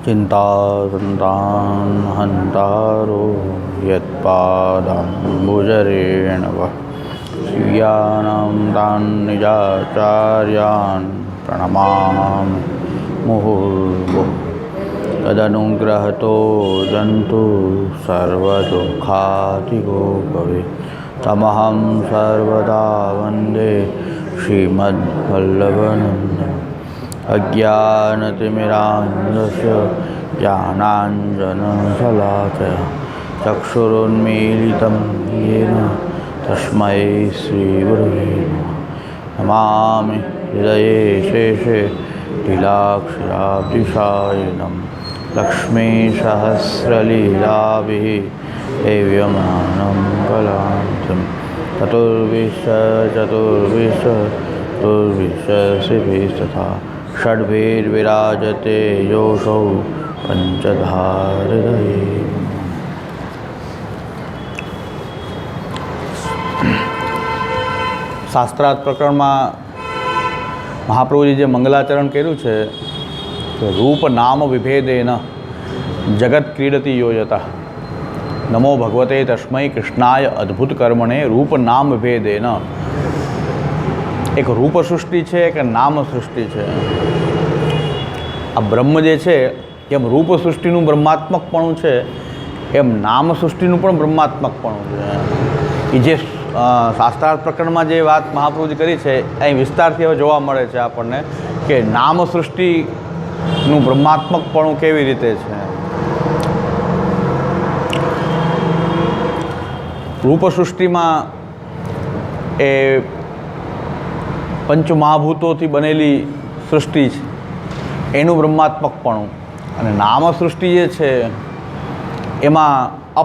चिन्तासन्तान् हन्तारो यत्पादाम्बुजरेण वः स्वीयानां तान् निजाचार्यान् प्रणमामि मुहुर्मुहुः। तदनुग्रहतो जन्तु सर्वदुःखातिगो भवेत् तमहं सर्वदा वन्दे श्रीमद्वल्लभनन्दनम्। अज्ञानतिमिरान्धस्य ज्ञानाञ्जनशलाकया चक्षुरुन्मीलितं येन तस्मै श्रीगुरवे नमः। नमामि हृदये शेषे लीलाक्षराब्धिशायिनं लक्ष्मीसहस्रलीलाभिः सेव्यमानं कलान्तं चतुर्विंशतिभिस्तथा षड्भिर्विराजते योऽसौ पंचधाहृदये। શાસ્ત્રાર્થ પ્રકરણમાં મહાપ્રભુજી જે મંગલાચરણ કર્યું છે કે રૂપ નામ વિભેદેન જગત ક્રીડતી યોજતા નમો ભગવતે તસ્મૈ કૃષ્ણાય અદ્ભુત કર્મણે રૂપ નામ વિભેદેન। એક રૂપ સૃષ્ટિ છે એક નામ સૃષ્ટિ છે। આ બ્રહ્મ જે છે એમ રૂપ સૃષ્ટિનું બ્રહ્માત્મકપણું છે એમ નામ સૃષ્ટિનું પણ બ્રહ્માત્મકપણું છે। એ જે શાસ્ત્રાર્થ પ્રકરણમાં જે વાત મહાપ્રભુજી કરી છે અહીં વિસ્તારથી હવે જોવા મળે છે આપણને કે નામ સૃષ્ટિનું બ્રહ્માત્મકપણું કેવી રીતે છે। રૂપ સૃષ્ટિમાં એ પંચમહાભૂતોથી બનેલી સૃષ્ટિ છે એનું બ્રહ્માત્મકપણું, અને નામ સૃષ્ટિ જે છે એમાં આ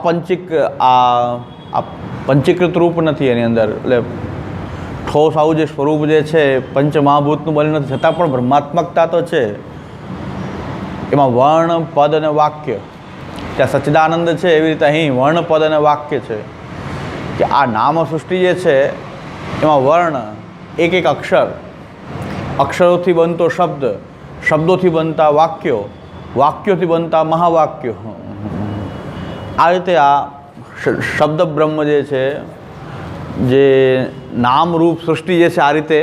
પંચીકૃત રૂપ નથી એની અંદર, એટલે ઠોસ આવું જે સ્વરૂપ જે છે પંચમહાભૂતનું બનેલું નથી, છતાં પણ બ્રહ્માત્મકતા તો છે એમાં। વર્ણ પદ અને વાક્ય, ત્યાં સચ્ચિદાનંદ છે એવી રીતે અહીં વર્ણ પદ અને વાક્ય છે કે આ નામ સૃષ્ટિ જે છે એમાં વર્ણ એક એક અક્ષર, અક્ષરોથી બનતો શબ્દ, શબ્દોથી બનતા વાક્યો, વાક્યોથી બનતા મહાવાક્યો, આ રીતે આ શબ્દ બ્રહ્મ જે છે જે નામરૂપ સૃષ્ટિ જે છે આ રીતે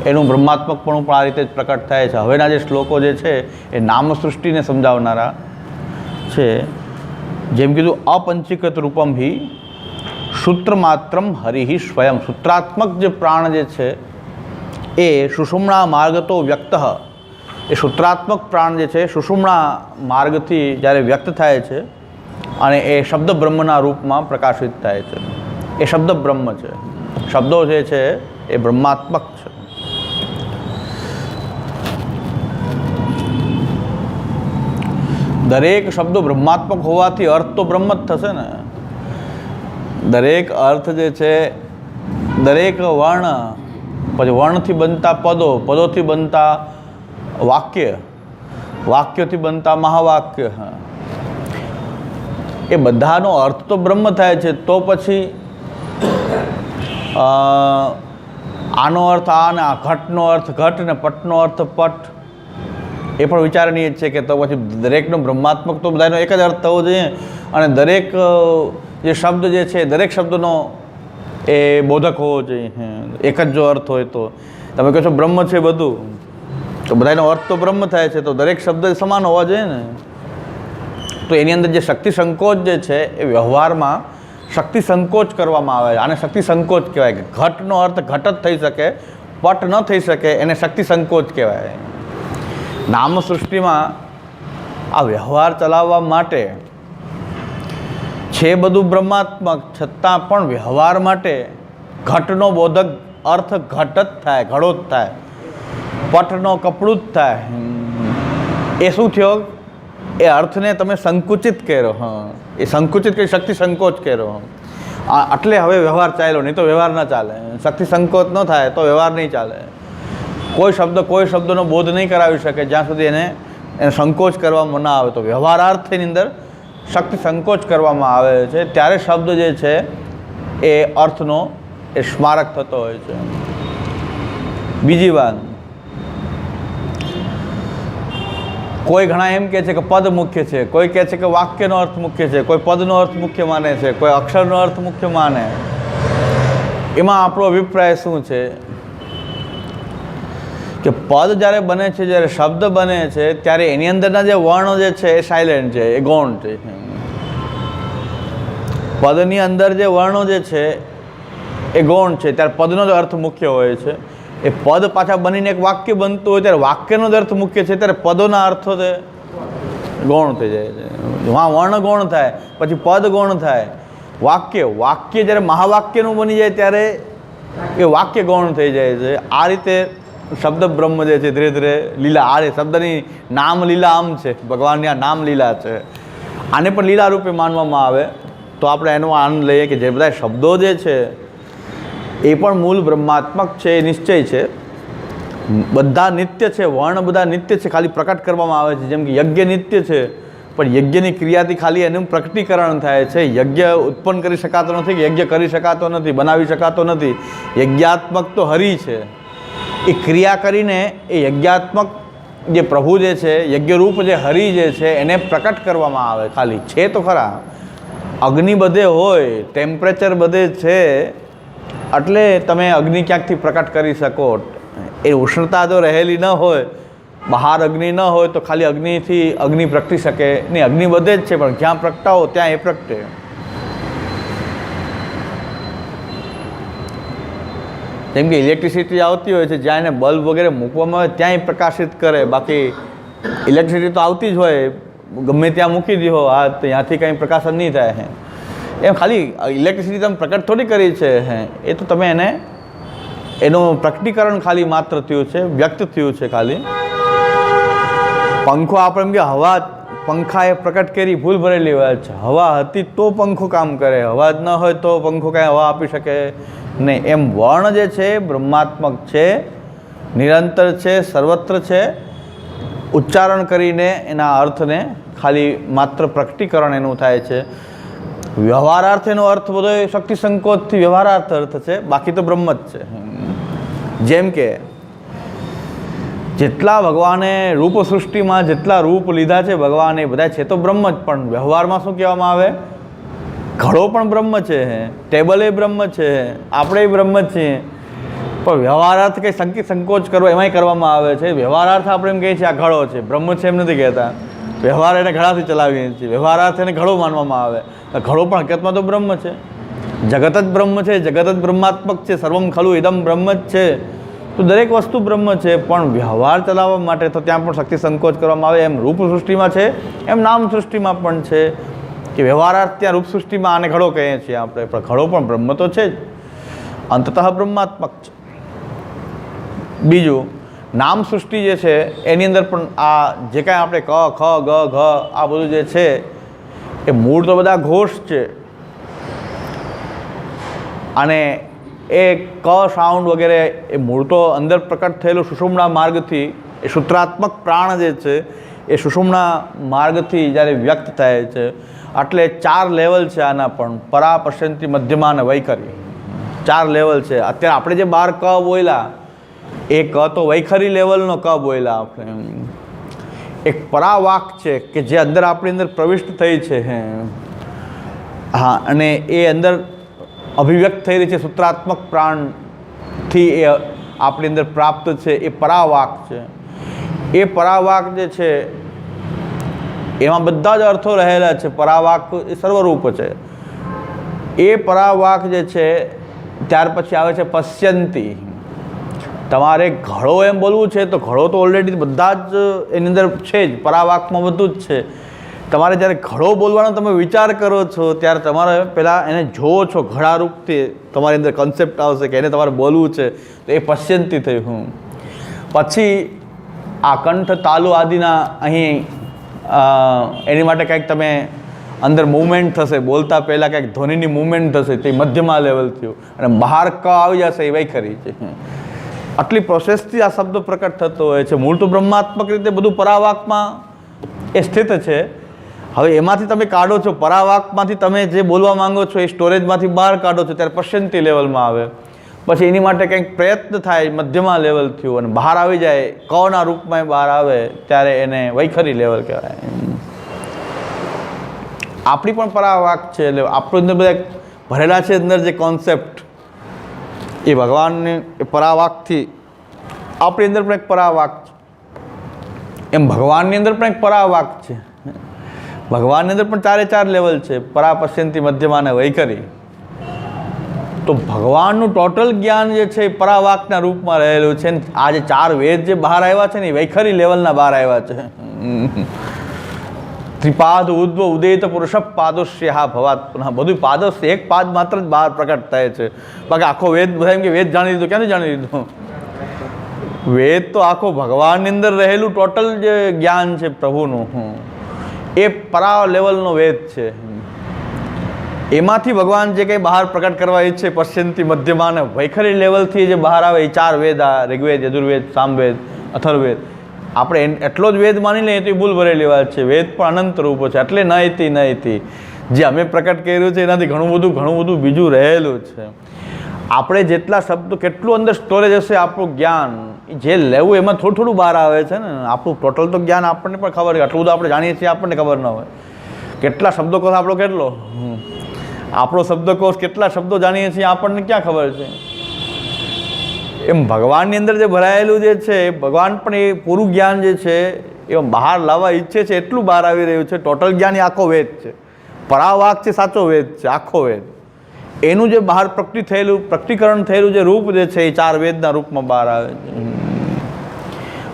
એનું બ્રહ્માત્મકપણું પણ આ રીતે જ પ્રકટ થાય છે। હવેના જે શ્લોકો જે છે એ નામ સૃષ્ટિને સમજાવનારા છે। જેમ કીધું અપંચીકૃત રૂપમ હિ સૂત્રમાત્રમ હરિ સ્વયં। સૂત્રાત્મક જે પ્રાણ જે છે એ સુષુમ્ણા માર્ગતો વ્યક્ત, એ સૂત્રાત્મક પ્રાણ જે છે સુષુમ્ણા માર્ગથી જ્યારે વ્યક્ત થાય છે અને એ શબ્દ બ્રહ્મના રૂપમાં પ્રકાશિત થાય છે। એ શબ્દ બ્રહ્મ છે, શબ્દો જે છે એ બ્રહ્માત્મક છે। દરેક શબ્દો બ્રહ્માત્મક હોવાથી અર્થ તો બ્રહ્મ જ થશે ને। દરેક અર્થ જે છે, દરેક વર્ણ, પછી વર્ણથી બનતા પદો, પદોથી બનતા વાક્ય, વાક્યોથી બનતા મહાવાક્ય, એ બધાનો અર્થ તો બ્રહ્મ થાય છે। તો પછી આનો અર્થ આ ને આ ઘટનો અર્થ ઘટ ને પટનો અર્થ પટ, એ પણ વિચારણીય છે કે તો પછી દરેકનો બ્રહ્માત્મક તો બધાનો એક જ અર્થ થવો જોઈએ, અને દરેક જે શબ્દ જે છે દરેક શબ્દનો એ બોધક હોવો જોઈએ। એક જ જો અર્થ હોય તો તમે કહો છો બ્રહ્મ છે બધું, તો બધાનો અર્થ તો બ્રહ્મ થાય છે, તો દરેક શબ્દ સમાન હોવા જોઈએ ને। તો એની અંદર જે શક્તિ સંકોચ જે છે એ વ્યવહારમાં શક્તિ સંકોચ કરવામાં આવે, આને શક્તિ સંકોચ કહેવાય। કે ઘટનો અર્થ ઘટ જ થઈ શકે, પટ ન થઈ શકે, એને શક્તિ સંકોચ કહેવાય। નામ સૃષ્ટિમાં આ વ્યવહાર ચલાવવા માટે છે બધું બ્રહ્માત્મક, છતાં પણ વ્યવહાર માટે ઘટનો બોધક અર્થ ઘટ જ થાય, ઘડો જ થાય, પટનો કપડું જ થાય। એ શું થયો? એ અર્થને તમે સંકુચિત કર્યો, એ સંકુચિત કરી શક્તિ સંકોચ કર્યો, એટલે હવે વ્યવહાર ચાલ્યો, નહીં તો વ્યવહાર ન ચાલે। શક્તિ સંકોચ ન થાય તો વ્યવહાર નહીં ચાલે। કોઈ શબ્દનો બોધ નહીં કરાવી શકે જ્યાં સુધી એને સંકોચ કરવામાં ન આવે। તો વ્યવહારાર્થની અંદર શક્તિ સંકોચ કરવામાં આવે છે ત્યારે શબ્દ જે છે એ અર્થનો એ સ્મારક થતો હોય છે। બીજી વાત, કોઈ ઘણા એમ કહે છે કે પદ મુખ્ય છે, કોઈ કહે છે કે વાક્યનો અર્થ મુખ્ય છે, કોઈ પદનો અર્થ મુખ્ય માને છે, કોઈ અક્ષરનો અર્થ મુખ્ય માને. એમાં આપણો અભિપ્રાય શું છે કે પદ જ્યારે બને છે, જ્યારે શબ્દ બને છે, ત્યારે એની અંદરના જે વર્ણો જે છે એ સાયલેન્ટ છે, એ ગૌણ છે. પદની અંદર જે વર્ણો જે છે એ ગૌણ છે, ત્યારે પદનો જ અર્થ મુખ્ય હોય છે. એ પદ પાછા બનીને એક વાક્ય બનતું હોય ત્યારે વાક્યનો જ અર્થ મુખ્ય છે, ત્યારે પદોના અર્થો તે ગૌણ થઈ જાય છે. વર્ણ ગૌણ થાય, પછી પદ ગૌણ થાય. વાક્ય જ્યારે મહાવાક્યનું બની જાય ત્યારે એ વાક્ય ગૌણ થઈ જાય છે. આ રીતે શબ્દ બ્રહ્મ જે છે ધીરે ધીરે લીલા, આ શબ્દની નામ લીલા આમ છે, ભગવાનની આ નામ લીલા છે. આને પણ લીલા રૂપે માનવામાં આવે તો આપણે એનો આનંદ લઈએ કે જે બધા શબ્દો જે છે એ પણ મૂળ બ્રહ્માત્મક છે, એ નિશ્ચય છે. બધા નિત્ય છે, વર્ણ બધા નિત્ય છે, ખાલી પ્રકટ કરવામાં આવે છે. જેમ કે યજ્ઞ નિત્ય છે, પણ યજ્ઞની ક્રિયાથી ખાલી એનું પ્રકટીકરણ થાય છે. યજ્ઞ ઉત્પન્ન કરી શકાતો નથી, યજ્ઞ કરી શકાતો નથી, બનાવી શકાતો નથી. યજ્ઞાત્મક તો હરિ છે. એ ક્રિયા કરીને એ યજ્ઞાત્મક જે પ્રભુ જે છે, યજ્ઞરૂપ જે હરિ જે છે એને પ્રકટ કરવામાં આવે. ખાલી છે તો ખરા, અગ્નિ બધે હોય, ટેમ્પરેચર બધે છે, એટલે તમે અગ્નિ ક્યાંકથી પ્રકટ કરી શકો. એ ઉષ્ણતા જો રહેલી ન હોય, બહાર અગ્નિ ન હોય તો ખાલી અગ્નિથી અગ્નિ પ્રગટી શકે નહીં. અગ્નિ બધે જ છે, પણ જ્યાં પ્રગટાવો ત્યાં એ પ્રગટે. જેમ કે ઇલેક્ટ્રિસિટી આવતી હોય છે, જ્યાં એને બલ્બ વગેરે મૂકવામાં આવે ત્યાં એ પ્રકાશિત કરે. બાકી ઇલેક્ટ્રિસિટી તો આવતી જ હોય, ગમે ત્યાં મૂકી દો, આ ત્યાંથી કંઈ પ્રકાશન નહીં થાય. એમ ખાલી ઇલેક્ટ્રિસિટી તમે પ્રકટ થોડી કરી છે, એ તો તમે એનું પ્રકટીકરણ ખાલી માત્ર થયું છે, વ્યક્ત થયું છે ખાલી. પંખો આપણે એમ કે હવા, પંખાએ પ્રકટ કરી ભૂલ ભરેલી વાત છે. હવા હતી તો પંખો કામ કરે, હવા જ ન હોય તો પંખો કાંઈ હવા આપી શકે નહીં. એમ વર્ણ જે છે બ્રહ્માત્મક છે, નિરંતર છે, સર્વત્ર છે. ઉચ્ચારણ કરીને એના અર્થને ખાલી માત્ર પ્રકટીકરણ એનું થાય છે. વ્યવહારાર્થ એનો અર્થ બધો શક્તિ સંકોચથી વ્યવહારાર્થ અર્થ છે, બાકી તો બ્રહ્મ જ છે. જેમ કે જેટલા ભગવાને રૂપ સૃષ્ટિમાં જેટલા રૂપ લીધા છે ભગવાન, એ બધા છે તો બ્રહ્મ જ. પણ વ્યવહારમાં શું કહેવામાં આવે? ઘડો પણ બ્રહ્મ છે, ટેબલ એ બ્રહ્મ છે, આપણે બ્રહ્મ જ છીએ. પણ વ્યવહારાર્થ કંઈ શક્તિ સંકોચ કરવો એમાંય કરવામાં આવે છે. વ્યવહારાર્થ આપણે એમ કહીએ છીએ આ ઘડો છે, બ્રહ્મ છે એમ નથી કહેતા. વ્યવહાર એને ઘડાથી ચલાવીએ છીએ, વ્યવહારાર્થ એને ઘડો માનવામાં આવે. ઘડો પણ હકીકતમાં તો બ્રહ્મ છે, જગત જ બ્રહ્મ છે, જગત જ બ્રહ્માત્મક છે. સર્વમ ખલુ ઇદમ બ્રહ્મ જ છે. તો દરેક વસ્તુ બ્રહ્મ છે, પણ વ્યવહાર ચલાવવા માટે તો ત્યાં પણ શક્તિ સંકોચ કરવામાં આવે. એમ રૂપ સૃષ્ટિમાં છે, એમ નામ સૃષ્ટિમાં પણ છે કે વ્યવહારાર્થ ત્યાં રૂપ સૃષ્ટિમાં આને ઘડો કહીએ છીએ આપણે, પણ ઘડો પણ બ્રહ્મ તો છે જ, અંતતઃ બ્રહ્માત્મક છે. બીજું નામ સૃષ્ટિ જે છે એની અંદર પણ આ જે કાંઈ આપણે ક, ખ, ગ, ઘ આ બધું જે છે એ મૂળ તો બધા ઘોષ છે. અને એ ક સાઉન્ડ વગેરે એ મૂળ તો અંદર પ્રકટ થયેલું સુષુમ્ના માર્ગથી, એ સૂત્રાત્મક પ્રાણ જે છે એ સુષુમ્ના માર્ગથી જ્યારે વ્યક્ત થાય છે. એટલે 4 લેવલ છે આના પણ, પરા, પશ્યંતી, મધ્યમા અને વૈખરી. 4 લેવલ છે. અત્યારે આપણે જે 12 ક બોલ્યા એ ક તો વૈખરી લેવલનો ક બોલ્યા આપણે. એક પરાવાક છે કે જે અંદર આપણી અંદર પ્રવિષ્ટ થઈ છે. હા, અને એ અંદર અભિવ્યક્ત થઈ રહી છે સૂત્રાત્મક પ્રાણથી, એ આપણી અંદર પ્રાપ્ત છે. એ પરાવાક છે. એ પરાવાક જે છે એમાં બધા જ અર્થો રહેલા છે. પરાવાક એ સર્વરૂપ છે. એ પરાવાક જે છે ત્યાર પછી આવે છે પશ્યંતી. તમારે ઘડો એમ બોલવું છે તો ઘડો તો ઓલરેડી બધા જ એની અંદર છે જ, પરાવાકમાં બધું જ છે. તમારે જ્યારે ઘડો બોલવાનો તમે વિચાર કરો છો ત્યારે તમારે પહેલાં એને જોવો છો, ઘડારૂપથી તમારી અંદર કન્સેપ્ટ આવશે કે એને તમારે બોલવું છે, તો એ પશ્યંતી થયું. પછી આ કંઠ, તાલુ આદિના અહીં એની માટે કંઈક તમે અંદર મૂવમેન્ટ થશે, બોલતા પહેલાં કંઈક ધ્વનિની મૂવમેન્ટ થશે, તે મધ્યમાં લેવલ થયું. અને બહાર ક આવી જશે એ વૈખરી છે. આટલી પ્રોસેસથી આ શબ્દ પ્રકટ થતો હોય છે. મૂળ તો બ્રહ્માત્મક રીતે બધું પરાવાકમાં એ સ્થિત છે. હવે એમાંથી તમે કાઢો છો, પરાવાકમાંથી તમે જે બોલવા માંગો છો એ સ્ટોરેજમાંથી બહાર કાઢો છો ત્યારે પશ્યંતી લેવલમાં આવે. પછી એની માટે કંઈક પ્રયત્ન થાય, મધ્યમાં લેવલ થયું અને બહાર આવી જાય, કના રૂપમાં બહાર આવે ત્યારે એને વૈખરી લેવલ કહેવાય. આપણી પણ પરાવાક છે, એટલે આપણું અંદર બધા ભરેલા છે અંદર જે કોન્સેપ્ટ એ ભગવાનની પરાવાકથી આપણી અંદર પણ એક પરાવાક છે, એમ ભગવાનની અંદર પણ એક પરાવાક છે. ભગવાનની અંદર પણ 4 લેવલ છે, પરા, પશ્યંતી, મધ્યમાં અને વૈખરી. તો ભગવાનનું ટોટલ જ્ઞાન જે છે એ પરાવાકના રૂપમાં રહેલું છે. આ જે 4 વેદ જે બહાર આવ્યા છે ને એ વૈખરી લેવલના બહાર આવ્યા છે. ત્રિપાદ ઉદ્વ ઉદિત પુરુષ પાદોશ્ય હા ભવાત પુનઃ, બધું પાદોશ્ય એક પાદ માત્ર જ બહાર પ્રકટ થાય છે. બાકી આખો વેદ બધા એમ કે વેદ જાણી લીધો, ક્યાંથી જાણી લીધો? વેદ તો આખો ભગવાનની અંદર રહેલું ટોટલ જે જ્ઞાન છે પ્રભુનું, એ પરા લેવલનો વેદ છે. એમાંથી ભગવાન જે કંઈ બહાર પ્રકટ કરવા ઈચ્છે, પશ્યંતી, મધ્યમાં અને વૈખરી લેવલથી જે બહાર આવે એ 4 વેદ, આ ઋગ્વેદ, યજુર્વેદ, સામવેદ, અથર્વવેદ. આપણે એટલો જ વેદ માની લઈએ તો એ ભૂલ ભરેલી વાત છે. વેદ પણ અનંત રૂપો છે. એટલે નયતિ જે અમે પ્રકટ કર્યું છે એનાથી ઘણું બધું બીજું રહેલું છે. આપણે જેટલા શબ્દો, કેટલું અંદર સ્ટોરેજ હશે આપણું જ્ઞાન, જે લેવું એમાં થોડું બહાર આવે છે ને. આપણું ટોટલ તો જ્ઞાન આપણને પણ ખબર છે, આટલું બધું આપણે જાણીએ છીએ આપણને ખબર ન હોય. કેટલા શબ્દકોશ આપણો કેટલો, આપણો શબ્દકોશ કેટલા શબ્દો જાણીએ છીએ આપણને ક્યાં ખબર છે? એમ ભગવાનની અંદર જે ભરાયેલું જે છે, ભગવાન પણ એ પૂરું જ્ઞાન જે છે એ બહાર લાવવા ઈચ્છે છે, એટલું બહાર આવી રહ્યું છે. ટોટલ જ્ઞાન એ આખો વેદ છે, પરાવાક છે, સાચો વેદ છે, આખો વેદ. એનું જે બહાર પ્રકટીકરણ થયેલું જે રૂપ જે છે એ 4 વેદના રૂપમાં બહાર આવે છે.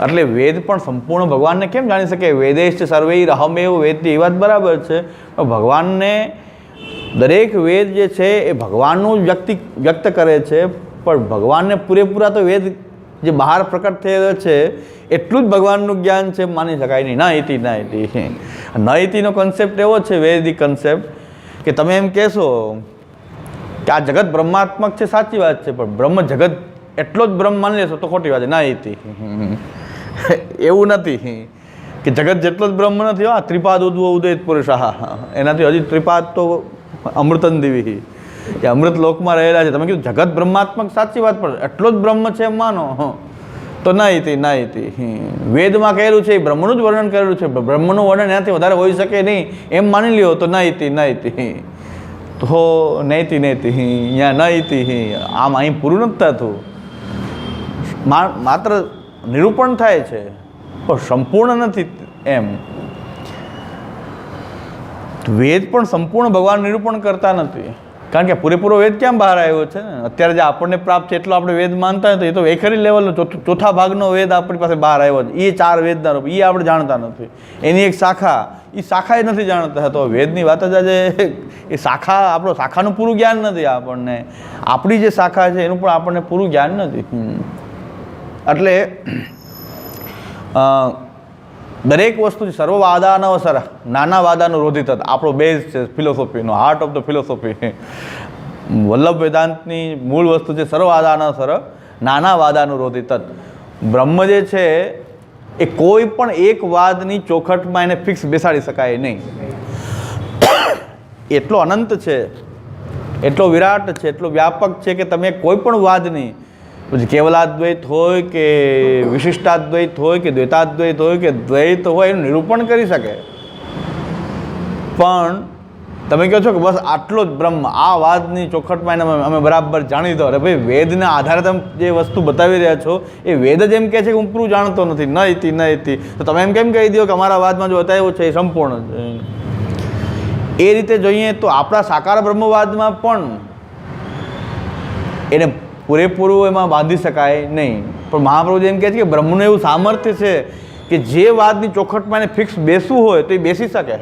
એટલે વેદ પણ સંપૂર્ણ ભગવાનને કેમ જાણી શકે? વેદેશ સર્વૈર અહમેવ વેદથી, એ વાત બરાબર છે. ભગવાનને દરેક વેદ જે છે એ ભગવાનનું વ્યક્ત કરે છે, પણ ભગવાનને પૂરેપૂરા તો વેદ જે બહાર પ્રકટ થયેલો છે એટલું જ ભગવાનનું જ્ઞાન છે માની શકાય નહીં. નયતિનો કન્સેપ્ટ એવો છે, વેદિક કન્સેપ્ટ, કે તમે એમ કહેશો કે આ જગત બ્રહ્માત્મક છે, સાચી વાત છે, પણ બ્રહ્મ જગત એટલો જ બ્રહ્મ માની લેશો તો ખોટી વાત છે. નયતિ એવું નથી કે જગત જેટલો જ બ્રહ્મ નથી. હા, ત્રિપાદ ઉદ્વ ઉદિત પુરુષ, એનાથી હજી ત્રિપાદ તો અમૃતન દિવી, એ અમૃત લોકમાં રહેલા છે. તમે કીધું જગત બ્રહ્માત્મક, સાચી વાત, પણ એટલો જ બ્રહ્મ છે એમ માનો તો નયતિ. વેદમાં કહેલું છે એ બ્રહ્મનું જ વર્ણન કરેલું છે, બ્રહ્મનું વર્ણન એનાથી વધારે હોઈ શકે નહીં એમ માની લ્યો તો નયતિ. તો નયતિ અહીંયા નયતિ, આમ અહીં પૂરું નથી થતું, માત્ર નિરૂપણ થાય છે પણ સંપૂર્ણ નથી. એમ વેદ પણ સંપૂર્ણ ભગવાન નિરૂપણ કરતા નથી, કારણ કે પૂરેપૂરો વેદ ક્યાં બહાર આવ્યો છે ને? અત્યારે જે આપણને પ્રાપ્ત છે એટલો આપણે વેદ માનતા હોય તો એ તો વૈખરી લેવલનો ચોથા ભાગનો વેદ આપણી પાસે બહાર આવ્યો છે. એ 4 વેદના રૂપ એ આપણે જાણતા નથી. એની એક શાખા, એ શાખા નથી જાણતા. તો વેદની વાત જ આજે એ શાખા, આપણો શાખાનું પૂરું જ્ઞાન નથી આપણને. આપણી જે શાખા છે એનું પણ આપણને પૂરું જ્ઞાન નથી. એટલે દરેક વસ્તુ સર્વ વાદાનવસર, નાના વાદાનું રોધિત, આપણો બેઝ છે ફિલોસોફીનો, heart of the philosophy. Vallabh વેદાંતની મૂળ વસ્તુ છે સર્વ વાદાનવસર, નાના વાદાનું રોધિત. બ્રહ્મ જે છે એ કોઈ પણ એક વાદની ચોખટમાં એને ફિક્સ બેસાડી શકાય નહીં. એટલો અનંત છે, એટલો વિરાટ છે, એટલો વ્યાપક છે કે તમે કોઈ પણ વાદની, પછી કેવલાદ્વૈત હોય કે વિશિષ્ટાદ્વૈત હોય કે દ્વૈતાદ્વૈત હોય કે દ્વૈત હોય, એનું નિરૂપણ કરી શકે. પણ તમે કહો છો કે બસ આટલો જ બ્રહ્મ, આ વાદની ચોખટમાં એને અમે બરાબર જાણી દો. અરે ભાઈ, વેદના આધારે તમે જે વસ્તુ બતાવી રહ્યા છો એ વેદ જ એમ કહે છે કે હું પૂરું જાણતો નથી. નયતિ તો તમે એમ કેમ કહી દો કે અમારા વાદમાં જો બતાવ્યું છે એ સંપૂર્ણ છે? એ રીતે જોઈએ તો આપણા સાકાર બ્રહ્મવાદમાં પણ એને પૂરેપૂરું એમાં બાંધી શકાય નહીં. પણ મહાપ્રભુ એમ કહે છે કે બ્રહ્મનું એવું સામર્થ્ય છે કે જે વાદની ચોખટમાં એને ફિક્સ બેસવું હોય તો એ બેસી શકે.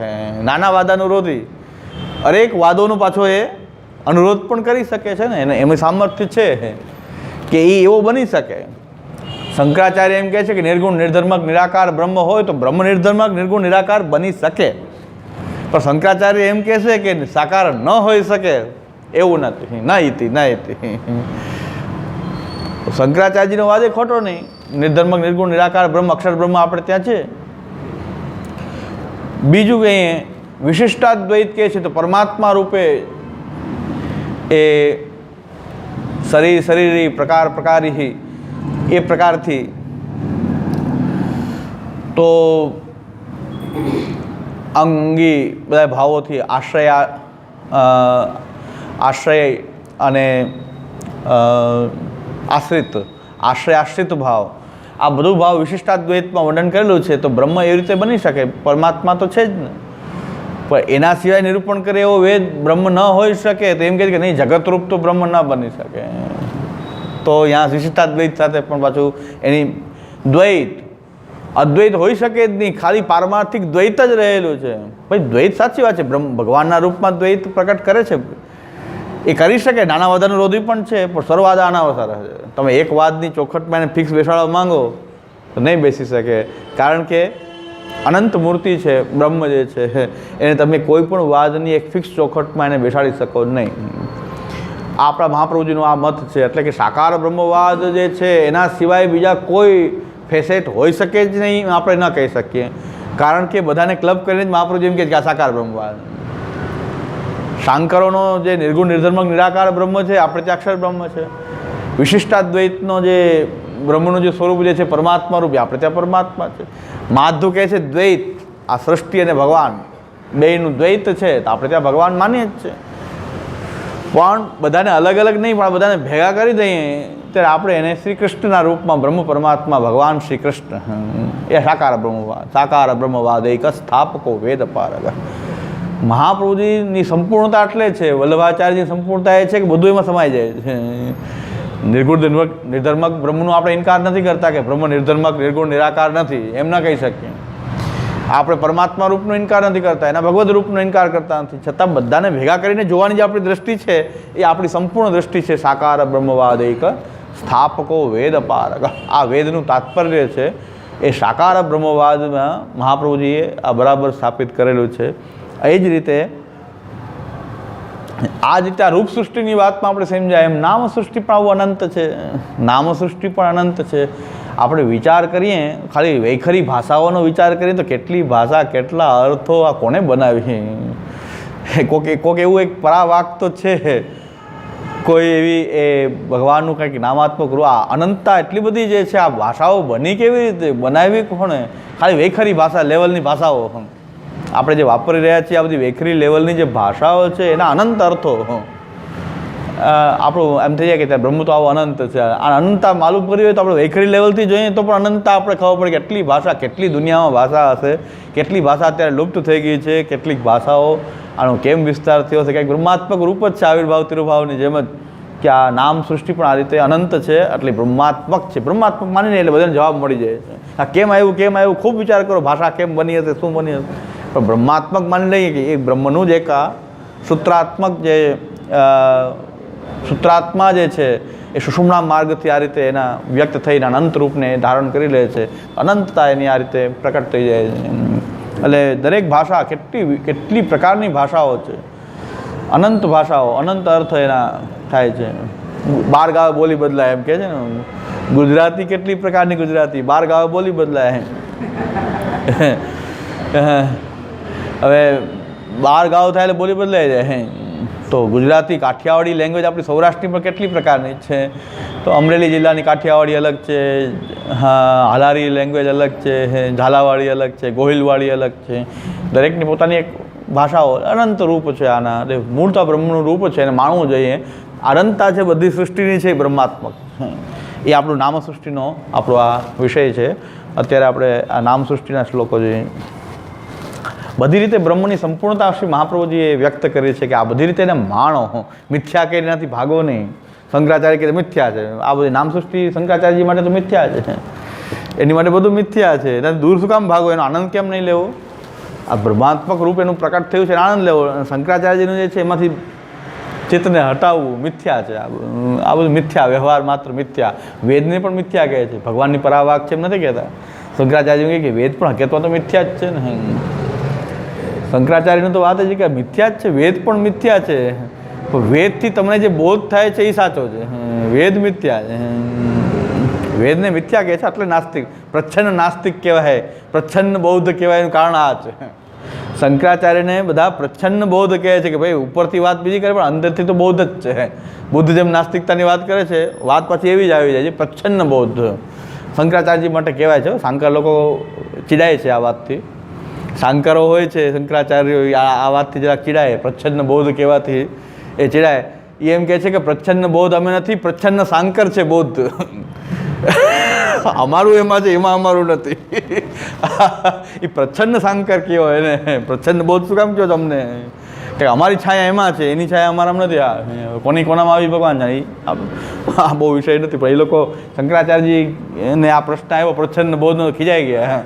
નાના વાદાનુરોધી હરેક વાદોનો પાછો એ અનુરોધ પણ કરી શકે છે ને, એને એમાં સામર્થ્ય છે કે એ એવો બની શકે. શંકરાચાર્ય એમ કહે છે કે નિર્ગુણ નિર્ધર્મક નિરાકાર બ્રહ્મ હોય તો બ્રહ્મ નિર્ધર્મક નિર્ગુણ નિરાકાર બની શકે. પણ શંકરાચાર્ય એમ કહે છે કે સાકાર ન હોઈ શકે એવું નથી. નયતિ શંકરાચાર્યજીનો વાદ એ ખોટો નહીં. નિર્ધર્મક નિર્ગુણ નિરાકાર બ્રહ્મ, અક્ષર બ્રહ્મ આપણે ત્યાં છે. બીજું કહીએ વિશિષ્ટાદ્વૈત કહે છે તો પરમાત્મા રૂપે એ શરીર શરીરી પ્રકાર પ્રકારી એ પ્રકારથી તો અંગી બધા ભાવોથી આશ્રય અને આશ્રિત ભાવ, આ બધું ભાવ વિશિષ્ટાદ્વૈતમાં વર્ણન કરેલું છે. તો બ્રહ્મ એ રીતે બની શકે, પરમાત્મા તો છે જ ને, પણ એના સિવાય નિરૂપણ કરે એવો વેદ બ્રહ્મ ન હોઈ શકે. તો એમ કહે કે નહીં, જગતરૂપ તો બ્રહ્મ ન બની શકે. તો અહીંયા વિશિષ્ટાદ્વૈત સાથે પણ પાછું એની દ્વૈત અદ્વૈત હોઈ શકે જ નહીં, ખાલી પારમાર્થિક દ્વૈત જ રહેલું છે. ભાઈ દ્વૈત સાચી વાત છે, ભગવાનના રૂપમાં દ્વૈત પ્રકટ કરે છે, એ કરી શકે. નાના વાદાનું રોધી પણ છે, પણ સર્વવાદ અનાવસર છે. તમે એક વાદની ચોખટમાં એને ફિક્સ બેસાડવા માંગો તો નહીં બેસી શકે, કારણ કે અનંત મૂર્તિ છે બ્રહ્મ જે છે, એને તમે કોઈ પણ વાદની એક ફિક્સ ચોખટમાં એને બેસાડી શકો નહીં. આપણા મહાપ્રભુજીનો આ મત છે, એટલે કે સાકાર બ્રહ્મવાદ જે છે એના સિવાય બીજા કોઈ ફેસેટ હોઈ શકે જ નહીં, આપણે ન કહી શકીએ. કારણ કે બધાને ક્લબ કરીને જ મહાપ્રભુજી એમ કહે કે આ સાકાર બ્રહ્મવાદ. શાંકરોનો જે નિર્ગુણ નિર્ધર્મક નિરાકાર બ્રહ્મ છે, આપણે ત્યાં અક્ષર બ્રહ્મ છે. વિશિષ્ટાદ્વૈતનો જે બ્રહ્મનું જે સ્વરૂપ જે છે પરમાત્મા રૂપ, આપણે ત્યાં પરમાત્મા છે. માધુ કહે છે દ્વૈત, આ સૃષ્ટિ અને ભગવાન બેયનું દ્વૈત છે, તો આપણે ત્યાં ભગવાન માનીએ જ છે. પણ બધાને અલગ અલગ નહીં, પણ બધાને ભેગા કરી દઈએ ત્યારે આપણે એને શ્રી કૃષ્ણના રૂપમાં બ્રહ્મ પરમાત્મા ભગવાન શ્રી કૃષ્ણ એ સાકાર બ્રહ્મવાદ એક સ્થાપકો વેદ પારગ. મહાપ્રભુજીની સંપૂર્ણતા એટલે છે, વલ્લભાચાર્યની સંપૂર્ણતા એ છે કે બધું એમાં સમાઈ જાય છે. નિર્ગુણ નિર્ધર્મક બ્રહ્મનો આપણે ઇનકાર નથી કરતા કે બ્રહ્મ નિર્ધર્મક નિર્ગુણ નિરાકાર નથી, એમ ના કહી શકીએ. આપણે પરમાત્મા રૂપનો ઇનકાર નથી કરતા, એના ભગવદ રૂપનો ઇનકાર કરતા નથી, છતાં બધાને ભેગા કરીને જોવાની જે આપણી દ્રષ્ટિ છે એ આપણી સંપૂર્ણ દ્રષ્ટિ છે. સાકાર બ્રહ્મવાદ એક સ્થાપકો વેદ પારગ. આ વેદનું તાત્પર્ય છે એ સાકાર બ્રહ્મવાદમાં મહાપ્રભુજીએ આ બરાબર સ્થાપિત કરેલું છે. એ જ રીતે આ રૂપ સૃષ્ટિની વાતમાં આપણે સમજાય એમ નામ સૃષ્ટિ પણ આવું અનંત છે. નામ સૃષ્ટિ પણ અનંત છે. આપણે વિચાર કરીએ, ખાલી વૈખરી ભાષાઓનો વિચાર કરીએ તો કેટલી ભાષા, કેટલા અર્થો આ કોને બનાવી. કોક એવું એક પરાવાક તો છે, કોઈ એવી એ ભગવાનનું કંઈક નામાત્મક રૂપ. આ અનંતતા એટલી બધી જે છે, આ ભાષાઓ બની કેવી રીતે, બનાવી કોણે? ખાલી વૈખરી ભાષા લેવલની ભાષાઓ આપણે જે વાપરી રહ્યા છીએ, આ બધી વેખરી લેવલની જે ભાષાઓ છે એના અનંત અર્થો. આપણું એમ થઈ જાય કે ત્યાં બ્રહ્મ તો આવો અનંત છે. આ અનંતતા માલુમ કરી હોય તો આપણે વેખરી લેવલથી જોઈએ તો પણ અનંતતા આપણે ખબર પડે કેટલી ભાષા, કેટલી દુનિયામાં ભાષા હશે, કેટલી ભાષા અત્યારે લુપ્ત થઈ ગઈ છે, કેટલીક ભાષાઓ આનો કેમ વિસ્તાર થયો છે. કંઈક બ્રહ્માત્મક રૂપ જ છે, આવિર્ભાવ તિરુભાવની જેમ જ કે આ નામ સૃષ્ટિ પણ આ રીતે અનંત છે, એટલે બ્રહ્માત્મક છે. બ્રહ્માત્મક માનીને એટલે બધાને જવાબ મળી જાય છે. આ કેમ આવ્યું, ખૂબ વિચાર કરો, ભાષા કેમ બની હશે, શું બની હશે, પણ બ્રહ્માત્મક માની લઈએ કે એ બ્રહ્મનું જ એક આ સૂત્રાત્મા જે છે એ સુષુમ્ના માર્ગથી આ રીતે એના વ્યક્ત થઈને અનંત રૂપને ધારણ કરી લે છે. અનંતતા એની આ રીતે પ્રકટ થઈ જાય છે. એટલે દરેક ભાષા કેટલી પ્રકારની ભાષાઓ છે, અનંત ભાષાઓ, અનંત અર્થ એના થાય છે. 12 ગાવે બોલી બદલાય એમ કહે છે ને. ગુજરાતી કેટલી પ્રકારની ગુજરાતી, 12 ગાવે બોલી બદલાય. હવે 12 ગાવ થાય એટલે બોલી બદલાઈ જાય. તો ગુજરાતી કાઠિયાવાડી લેંગ્વેજ આપણી સૌરાષ્ટ્રની પણ કેટલી પ્રકારની છે. તો અમરેલી જિલ્લાની કાઠિયાવાડી અલગ છે, હાલારી લેંગ્વેજ અલગ છે, ઝાલાવાડી અલગ છે, ગોહિલવાડી અલગ છે. દરેકની પોતાની એક ભાષાઓ, અનંત રૂપ છે આના. એટલે મૂળતા બ્રહ્મનું રૂપ છે, એને માણવું જોઈએ. અનંતતા છે બધી સૃષ્ટિની છે, બ્રહ્માત્મક. એ આપણું નામ સૃષ્ટિનો આપણો આ વિષય છે. અત્યારે આપણે આ નામ સૃષ્ટિના શ્લોકો જોઈએ. બધી રીતે બ્રહ્મની સંપૂર્ણતા શ્રી મહાપ્રભુજીએ વ્યક્ત કરી છે કે આ બધી રીતે એને માણો, મિથ્યા કે એનાથી ભાગો નહીં. શંકરાચાર્ય કે મિથ્યા છે, આ બધી નામ સૃષ્ટિ શંકરાચાર્યજી માટે તો મિથ્યા છે, એની માટે બધું મિથ્યા છે. એનાથી દૂર શું કામ ભાગો, એનો આનંદ કેમ નહીં લેવો? આ બ્રહ્માત્મક રૂપ એનું પ્રકટ થયું છે, આનંદ લેવો. શંકરાચાર્યજીનું જે છે એમાંથી ચિત્તને હટાવવું મિથ્યા છે. આ બધું મિથ્યા, વ્યવહાર માત્ર મિથ્યા. વેદને પણ મિથ્યા કહે છે, ભગવાનની પરાવાક છે એમ નથી કહેતા. શંકરાચાર્ય કહે કે વેદ પણ હકીકતમાં તો મિથ્યા જ છે ને. શંકરાચાર્યનું તો વાત છે કે મિથ્યા જ છે, વેદ પણ મિથ્યા છે. વેદથી તમને જે બોધ થાય છે એ સાચો છે, વેદ મિથ્યા છે. વેદને મિથ્યા કહે છે એટલે નાસ્તિક, પ્રચ્છન્ન નાસ્તિક કહેવાય, પ્રચ્છન્ન બૌદ્ધ કહેવાય. એનું કારણ આ છે. શંકરાચાર્યને બધા પ્રચ્છન્ન બોધ કહે છે કે ભાઈ ઉપરથી વાત બીજી કરે પણ અંદરથી તો બોધ જ છે. બુદ્ધ જેમ નાસ્તિકતાની વાત કરે છે, વાત પછી એવી જ આવી જાય છે પ્રચ્છન્ન બોધ. શંકરાચાર્યજી માટે કહેવાય છે. શાંકર લોકો ચીડાય છે આ વાતથી. શાંકરો હોય છે શંકરાચાર્ય આ વાતથી જરાક ચીડાય, પ્રચ્છન્ન બોધ કહેવાથી એ ચીડાય. એ એમ કહે છે કે પ્રચ્છન્ન બોધ અમે નથી, પ્રચ્છન્ન શાંકર છે બોધ. અમારું એમાં છે, એમાં અમારું નથી. એ પ્રચ્છન્ન શાંકર કયો એને પ્રચ્છન્ન બોધ શું કામ કહો તમને કે અમારી છાયા એમાં છે, એની છાયા અમારામાં નથી. આ કોની કોનામાં આવી ભગવાન જાણે. આ બહુ વિષય નથી, પણ એ લોકો શંકરાચાર્યજીને આ પ્રશ્ન આવ્યો પ્રચ્છન્ન બોધનો, ખીજાઈ ગયા.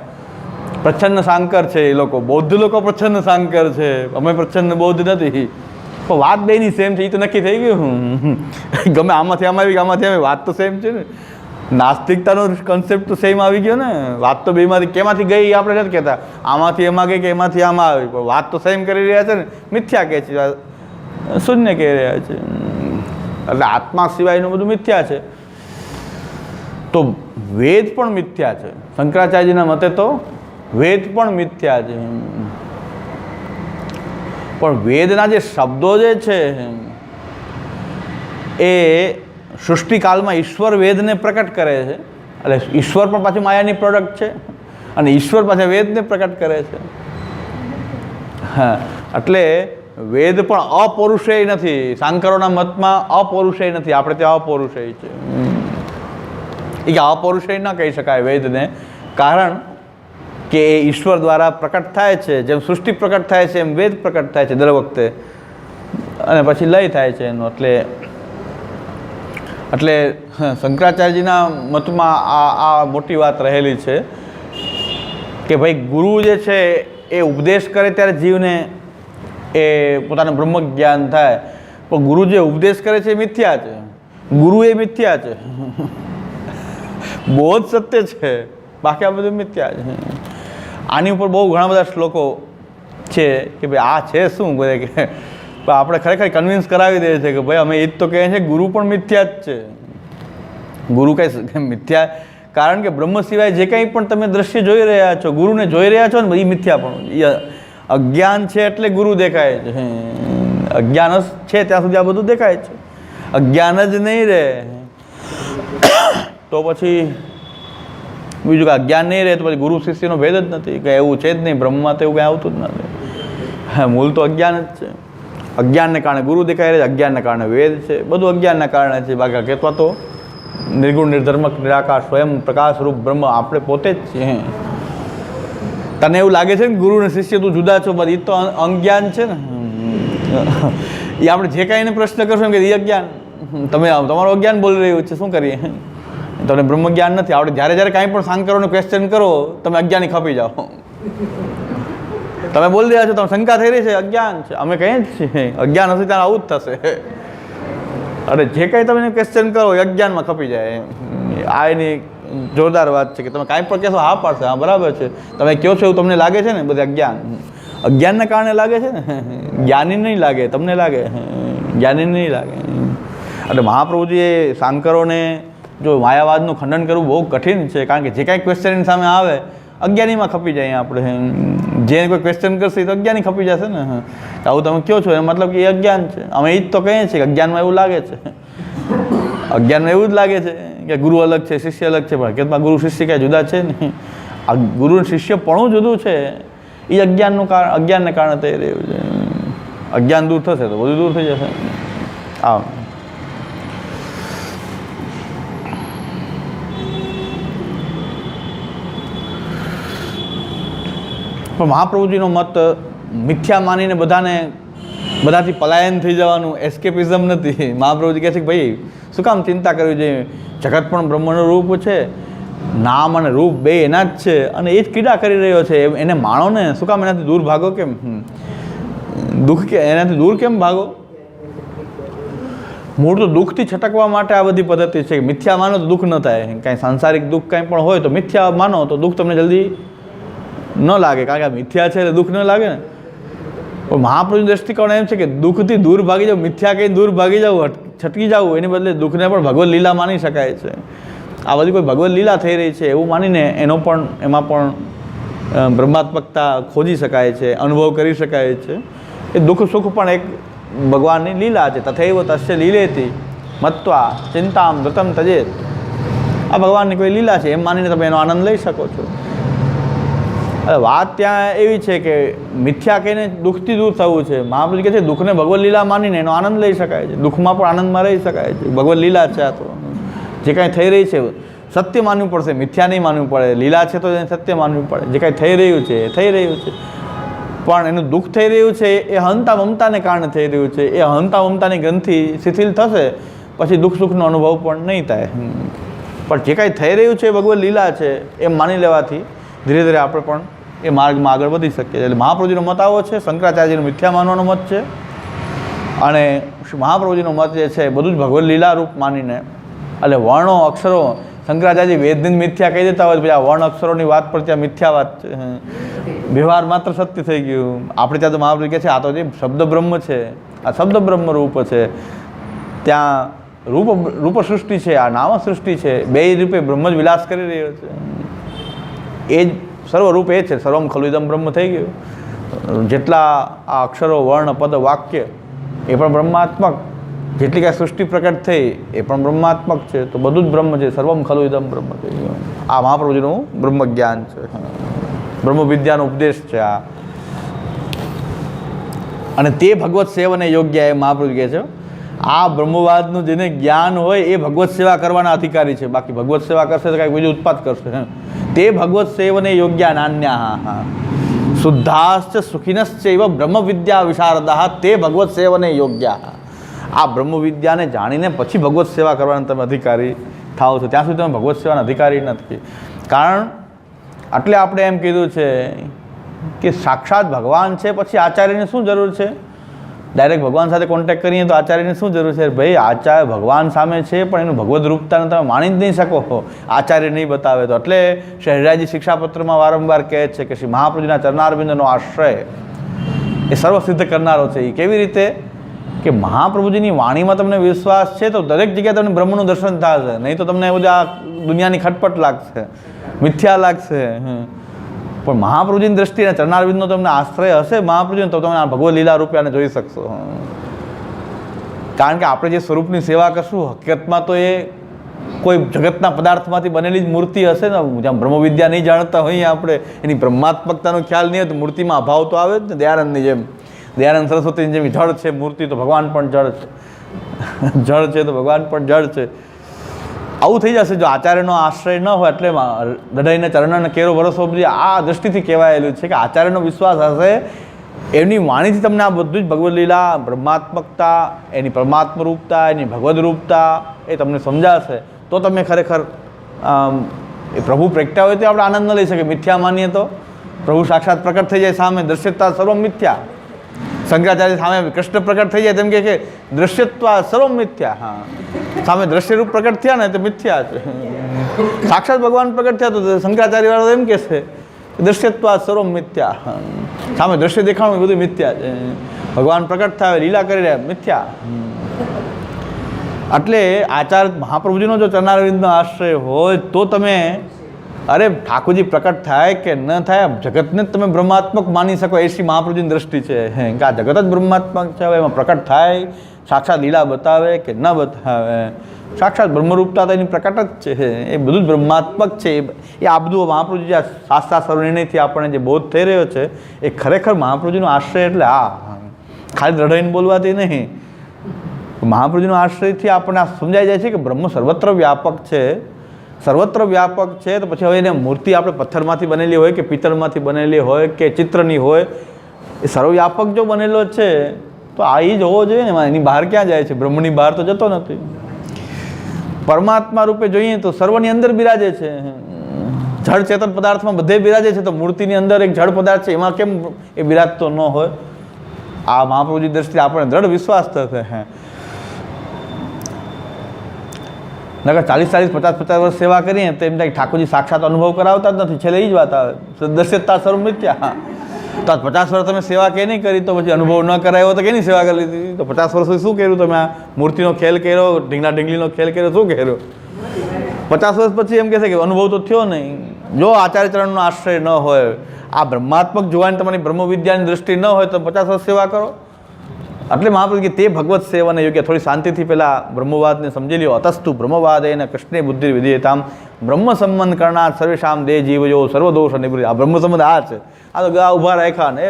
પ્રચ્છન્ન શાંકર છે એ લોકો, બૌદ્ધ લોકો પ્રચ્છન્ન શાંકર છે, અમે પ્રચ્છન્ન બૌદ્ધ નથી. પણ વાત બેની સેમ છે એ તો નક્કી થઈ ગયું. ગમે આમાંથી આમાં આવી, આમાંથી આવી, વાત તો સેમ છે ને. નાસ્તિકતાનો કન્સેપ્ટ તો સેમ આવી ગયો ને. વાત તો બેમાંથી કેમાંથી ગઈ આપણે નથી કહેતા, આમાંથી એમાં ગઈ કે એમાંથી આમાં આવી, પણ વાત તો સેમ કરી રહ્યા છે ને. મિથ્યા કહે છે, શૂન્ય કહી રહ્યા છે. એટલે આત્મા સિવાયનું બધું મિથ્યા છે. તો વેદ પણ મિથ્યા છે. શંકરાચાર્યજીના મતે તો વેદ પણ મિથ્યા છે. પણ વેદના જે શબ્દો જે છે એ સૃષ્ટિકાલમાં ઈશ્વર વેદને પ્રકટ કરે છે. એટલે ઈશ્વર પણ પાછું માયાની પ્રોડક્ટ છે અને ઈશ્વર પાછા વેદને પ્રકટ કરે છે. હા, એટલે વેદ પણ અપૌરુષેય નથી. શાંકરોના મતમાં અપૌરુષેય નથી, આપણે ત્યાં અપૌરુષેય છે. એ અપૌરુષેય ન કહી શકાય વેદને, કારણ કે એ ઈશ્વર દ્વારા પ્રકટ થાય છે. જેમ સૃષ્ટિ પ્રકટ થાય છે એમ વેદ પ્રકટ થાય છે દર વખતે, અને પછી લય થાય છે એનો. એટલે શંકરાચાર્યજીના મતમાં આ મોટી વાત રહેલી છે કે ભાઈ ગુરુ જે છે એ ઉપદેશ કરે ત્યારે જીવને એ પોતાનું બ્રહ્મ જ્ઞાન થાય, પણ ગુરુ જે ઉપદેશ કરે છે એ મિથ્યા છે. ગુરુ એ મિથ્યા છે. બોધ સત્ય છે, બાકી આ બધું મિથ્યા છે. આની ઉપર બહુ ઘણા બધા શ્લોકો છે કે ભાઈ આ છે શું બધે કે આપણે ખરેખર કન્વિન્સ કરાવી દે છે કે ભાઈ અમે એ જ તો કહીએ છીએ ગુરુ પણ મિથ્યા જ છે. ગુરુ કંઈ મિથ્યા, કારણ કે બ્રહ્મ સિવાય જે કંઈ પણ તમે દ્રશ્ય જોઈ રહ્યા છો, ગુરુને જોઈ રહ્યા છો ને, એ મિથ્યા પણ. અજ્ઞાન છે એટલે ગુરુ દેખાય છે. અજ્ઞાન છે ત્યાં સુધી આ બધું દેખાય છે. અજ્ઞાન જ નહીં રહે તો પછી બીજું કે અજ્ઞાન નહીં રહે તો પછી ગુરુ શિષ્યનો ભેદ જ નથી કે એવું છે જ નહીં. બ્રહ્મમાં તો એવું કંઈ આવતું જ નથી. હા, મૂળ તો અજ્ઞાન જ છે. અજ્ઞાનને કારણે ગુરુ દેખાય છે, અજ્ઞાનને કારણે વેદ છે, બધું અજ્ઞાનના કારણે છે. બાકી કહેતો તો નિર્ગુણ નિર્ધર્મક નિરાકાર સ્વયં પ્રકાશરૂપ બ્રહ્મ આપણે પોતે જ છીએ. તને એવું લાગે છે ને ગુરુ અને શિષ્ય તું જુદા છો, બસ એ તો અજ્ઞાન છે ને. એ આપણે જે કાંઈ એને પ્રશ્ન કરશો એમ કે એ અજ્ઞાન, તમે તમારું અજ્ઞાન બોલી રહ્યું છે, શું કરીએ? તમને બ્રહ્મ જ્ઞાન નથી. આપણે જ્યારે જ્યારે કાંઈ પણ શાંકરોને ક્વેશ્ચન કરો તમે અજ્ઞાની ખપી જાઓ. તમે બોલી રહ્યા છો, તમે શંકા થઈ રહી છે, અજ્ઞાન છે. અમે કહીએ જ છીએ અજ્ઞાન હશે ત્યારે આવું જ થશે. અરે જે કાંઈ તમે ક્વેશ્ચન કરો એ અજ્ઞાનમાં ખપી જાય. આ એની જોરદાર વાત છે કે તમે કાંઈ પણ કહેશો હા પાડશે, હા બરાબર છે. તમે કહો છો એવું તમને લાગે છે ને, બધે અજ્ઞાન. અજ્ઞાનને કારણે લાગે છે ને, જ્ઞાની નહીં લાગે, તમને લાગે, જ્ઞાની નહીં લાગે. એટલે મહાપ્રભુજીએ શાંકરોને જો માયાવાદનું ખંડન કરવું બહુ કઠિન છે, કારણ કે જે કાંઈ ક્વેશ્ચન એની સામે આવે અજ્ઞાનીમાં ખપી જાય. આપણે જે કોઈ ક્વેશ્ચન કરશે તો અજ્ઞાની ખપી જશે ને. આવું તમે કહો છો એનો મતલબ કે એ અજ્ઞાન છે. અમે એ જ તો કહીએ છીએ કે અજ્ઞાનમાં એવું લાગે છે. અજ્ઞાનમાં એવું જ લાગે છે કે ગુરુ અલગ છે, શિષ્ય અલગ છે, પણ હકીકતમાં ગુરુ શિષ્ય ક્યાંય જુદા છે નહીં. આ ગુરુ શિષ્ય પણ જુદું છે. એ અજ્ઞાનનું કારણ, અજ્ઞાનને કારણે થઈ રહ્યું છે. અજ્ઞાન દૂર થશે તો બધું દૂર થઈ જશે. હા, પણ મહાપ્રભુજીનો મત મિથ્યા માનીને બધાથી પલાયન થઈ જવાનું એસ્કેપિઝમ નથી. મહાપ્રભુજી કહે છે કે ભાઈ શું કામ ચિંતા કરવી જોઈએ? જગત પણ બ્રહ્મનું રૂપ છે, નામ અને રૂપ બે એના જ છે, અને એ જ પીડા કરી રહ્યો છે. એને માણો ને, શું કામ એનાથી દૂર ભાગો? કેમ દુઃખ કે એનાથી દૂર કેમ ભાગો? મૂળ તો દુઃખથી છટકવા માટે આ બધી પદ્ધતિ છે. મિથ્યા માનો તો દુઃખ ન થાય. કાંઈ સાંસારિક દુઃખ કાંઈ પણ હોય તો મિથ્યા માનો તો દુઃખ તમને જલ્દી ન લાગે, કારણ કે આ મિથ્યા છે એટલે દુઃખ ન લાગે ને. પણ મહાપ્રભુનું દૃષ્ટિકોણ એમ છે કે દુઃખથી દૂર ભાગી જાવ, મિથ્યા કંઈ દૂર ભાગી જાવ, છટકી જાવ, એની બદલે દુઃખને પણ ભગવદ લીલા માની શકાય છે. આ બધી કોઈ ભગવદ લીલા થઈ રહી છે એવું માનીને એનો પણ એમાં પણ બ્રહ્માત્મકતા ખોજી શકાય છે, અનુભવ કરી શકાય છે. એ દુઃખ સુખ પણ એક ભગવાનની લીલા છે. તથૈવ તસ્ય લીલેતી મત્વા ચિંતામ વ્રતમ તજેત. આ ભગવાનની કોઈ લીલા છે એમ માનીને તમે એનો આનંદ લઈ શકો છો. હવે વાત ત્યાં એવી છે કે મિથ્યા કહીને દુઃખથી દૂર થવું છે. મહાપ્રભુ કહે છે દુઃખને ભગવત લીલા માનીને એનો આનંદ લઈ શકાય છે. દુઃખમાં પણ આનંદમાં રહી શકાય છે. ભગવત લીલા છે. આ તો જે કાંઈ થઈ રહી છે સત્ય માનવું પડશે, મિથ્યા નહીં માનવું પડે. લીલા છે તો એને સત્ય માનવું પડે. જે કાંઈ થઈ રહ્યું છે એ થઈ રહ્યું છે, પણ એનું દુઃખ થઈ રહ્યું છે એ હંતા મમતાને કારણે થઈ રહ્યું છે. એ હંતા મમતાની ગ્રંથિ શિથિલ થશે પછી દુઃખ સુખનો અનુભવ પણ નહીં થાય. પણ જે કાંઈ થઈ રહ્યું છે એ ભગવત લીલા છે એમ માની લેવાથી ધીરે ધીરે આપણે પણ એ માર્ગમાં આગળ વધી શકીએ. એટલે મહાપ્રભુજીનો મત આવો છે, શંકરાચાર્યજીનો મિથ્યા માનવાનો મત છે. અને મહાપ્રભુજીનો મત જે છે બધું જ ભગવત લીલા રૂપ માનીને, એટલે વર્ણો અક્ષરો શંકરાચાર્યજી વેદની મિથ્યા કહી દેતા હોય પછી આ વર્ણ અક્ષરોની વાત પર ત્યાં મિથ્યા વાત છે. વ્યવહાર માત્ર સત્ય થઈ ગયું. આપણે ત્યાં તો મહાપ્રભુ કહે છે આ તો જે શબ્દ બ્રહ્મ છે, આ શબ્દ બ્રહ્મ રૂપ છે. ત્યાં રૂપ સૃષ્ટિ છે, આ નામ સૃષ્ટિ છે. બે રૂપે બ્રહ્મ જ વિલાસ કરી રહ્યો છે. એ જ સર્વરૂપ એ છે. સર્વમ ખલુ ઇદમ બ્રહ્મ થઈ ગયું. જેટલા આ અક્ષરો વર્ણ પદ વાક્ય એ પણ બ્રહ્માત્મક. જેટલી કાંઈ સૃષ્ટિ પ્રકટ થઈ એ પણ બ્રહ્માત્મક છે. તો બધું જ બ્રહ્મ છે. સર્વમ ખલુ ઇદમ બ્રહ્મ થઈ ગયું. આ મહાપ્રભુજીનું બ્રહ્મ જ્ઞાન છે, બ્રહ્મ વિદ્યાનો ઉપદેશ છે આ. અને તે ભગવત સેવને યોગ્ય એ મહાપ્રભુ કહે છે. આ બ્રહ્મવાદનું જેને જ્ઞાન હોય એ ભગવત સેવા કરવાના અધિકારી છે. બાકી ભગવત સેવા કરશે તો કાંઈ બીજું ઉત્પાદ કરશે. તે ભગવત સેવને યોગ્ય નાન્યા હા શુદ્ધાશ્ચ સુખિનશ્ચ એવ બ્રહ્મ વિદ્યા વિશારદા તે ભગવત સેવને યોગ્ય. આ બ્રહ્મ વિદ્યાને જાણીને પછી ભગવત સેવા કરવાના તમે અધિકારી થાઓ છો. ત્યાં સુધી તમે ભગવત સેવાના અધિકારી નથી. કારણ એટલે આપણે એમ કીધું છે કે સાક્ષાત ભગવાન છે પછી આચાર્યની શું જરૂર છે? ડાયરેક્ટ ભગવાન સાથે કોન્ટેક્ટ કરીએ તો આચાર્યની શું જરૂર છે? ભાઈ આચાર્ય ભગવાન સામે છે પણ એનું ભગવદ રૂપતાને તમે માણી જ નહીં શકો આચાર્ય નહીં બતાવે તો. એટલે શહેરાજી શિક્ષાપત્રમાં વારંવાર કહે છે કે શ્રી મહાપ્રભુજીના ચરણારવિંદનો આશ્રય એ સર્વસિદ્ધ કરનારો છે. એ કેવી રીતે કે મહાપ્રભુજીની વાણીમાં તમને વિશ્વાસ છે તો દરેક જગ્યાએ તમને બ્રહ્મનું દર્શન થશે. નહીં તો તમને બધું આ દુનિયાની ખટપટ લાગશે, મિથ્યા લાગશે. પણ મહાપ્રભુજીની દ્રષ્ટિએ ચરણારવિંદનો તમને આશ્રય હશે મહાપ્રભુજીને તો તમે આ ભગવત લીલા રૂપે આને જોઈ શકશો. કારણ કે આપણે જે સ્વરૂપની સેવા કરશું હકીકતમાં તો એ કોઈ જગતના પદાર્થમાંથી બનેલી જ મૂર્તિ હશે ને. જ્યાં બ્રહ્મવિદ્યા નહીં જાણતા હોઈએ આપણે, એની બ્રહ્માત્મકતાનો ખ્યાલ નહીં હોય તો મૂર્તિમાં અભાવ તો આવે જ ને. દયાનંદની જેમ, દયાનંદ સરસ્વતીની જેમ જળ છે મૂર્તિ તો ભગવાન પણ જળ છે, જળ છે તો ભગવાન પણ જળ છે. આવું થઈ જશે જો આચાર્યનો આશ્રય ન હોય. એટલે દઢાઈને ચરણને કેરો વરસો બધી આ દૃષ્ટિથી કહેવાયેલું છે કે આચાર્યનો વિશ્વાસ હશે એમની વાણીથી તમને આ બધું જ ભગવદ લીલા, બ્રહ્માત્મકતા, એની પરમાત્મ રૂપતા, એની ભગવદ રૂપતા એ તમને સમજાશે તો તમે ખરેખર એ પ્રભુ પ્રગટ્યા હોય તો આપણે આનંદ ન લઈ શકીએ. મિથ્યા માનીએ તો પ્રભુ સાક્ષાત પ્રકટ થઈ જાય સામે, દ્રશ્યતા સર્વ મિથ્યા. શંકરાચાર્ય સામે કૃષ્ણ પ્રકટ થઈ જાય તેમ કે દ્રશ્યત્વા સર્વ મિથ્યા. હા, સામે દ્રશ્યરૂપ પ્રકટ થયા ને તો મિથ્યા છે. સાક્ષાત ભગવાન પ્રકટ થયા તો શંકરાચાર્ય વાળા એમ કહેશે દ્રશ્યત્વા સર્વ મિથ્યા. સામે દ્રશ્ય દેખાણું બધું મિથ્યા છે. ભગવાન પ્રકટ થાય લીલા કરી રહ્યા મિથ્યા. એટલે આચાર્ય મહાપ્રભુજીનો જો ચરણારવિંદનો આશ્રય હોય તો તમે અરે ઠાકોરજી પ્રકટ થાય કે ન થાય જગતને જ તમે બ્રહ્માત્મક માની શકો. એ શ્રી મહાપ્રભુજીની દ્રષ્ટિ છે કે આ જગત જ બ્રહ્માત્મક છે. હવે એમાં પ્રકટ થાય, સાક્ષાત લીલા બતાવે કે ન બતાવે, સાક્ષાત બ્રહ્મરૂપતા તો એની પ્રકટ જ છે. એ બધું જ બ્રહ્માત્મક છે. એ આ બધું મહાપ્રભુજી આ શાસ્ત્રા સર્વનિર્ણયથી આપણને જે બોધ થઈ રહ્યો છે એ ખરેખર મહાપ્રભુજીનો આશ્રય. એટલે આ ખાલી દ્રઢાઈને બોલવાથી નહીં, મહાપ્રભુજીનો આશ્રયથી આપણને સમજાઈ જાય છે કે બ્રહ્મ સર્વત્ર વ્યાપક છે. સર્વત્ર વ્યાપક છે તો પછી હવે એને મૂર્તિ આપણે પથ્થરમાંથી બનેલી હોય કે પિત્તળમાંથી બનેલી હોય કે ચિત્રની હોય, એ સર્વવ્યાપક જો બનેલો છે તો આ જ હોવો જોઈએ ને. એની બહાર ક્યાં જાય છે? બ્રહ્મની બહાર તો જતો નથી. પરમાત્મા રૂપે જોઈએ તો સર્વની અંદર બિરાજે છે. જળ ચેતન પદાર્થમાં બધે બિરાજે છે તો મૂર્તિની અંદર એક જળ પદાર્થ છે એમાં કેમ એ બિરાજતો ન હોય? આ મહાપ્રભુજી દ્રષ્ટિએ આપણે દ્રઢ વિશ્વાસ થશે. નકર 40-50 વર્ષ સેવા કરીએ તો એમ થાય ઠાકોરજી સાક્ષાત અનુભવ કરાવતા જ નથી. છેલ્લે એ જ વાત આવે દ્રશ્યતા સર્વ મિથ્યા. તો 50 વર્ષ તમે સેવા કે નહીં કરી તો પછી અનુભવ ન કરાયો તો કેની સેવા કરી લીધી? તો 50 વર્ષ સુધી શું કર્યું તમે? આ મૂર્તિનો ખેલ કર્યો, ઢીંગલા ઢીંગલીનો ખેલ કર્યો, શું કર્યો? 50 વર્ષ પછી એમ કહેશે કે અનુભવ તો થયો નહીં. જો આચાર્ય ચરણનો આશ્રય ન હોય, આ બ્રહ્માત્મક જોવાની તમારી બ્રહ્મ વિદ્યાની દ્રષ્ટિ ન હોય તો 50 વર્ષ સેવા કરો. એટલે મહાપ્રભુ કે તે ભગવત સેવાને યોગ્ય. થોડી શાંતિથી પહેલાં બ્રહ્મવાદને સમજી લ્યો. અતસ્તુ બ્રહ્મવાદ એને કૃષ્ણે બુદ્ધિ વિધેયતામ બ્રહ્મ સંબંધ કરનાર સર્વેશામ દેહ જીવજો સર્વદોષ નિવૃત્તિ. આ બ્રહ્મ સંબંધ આ છે. આ તો ગા ઊભા રાખ્યા ને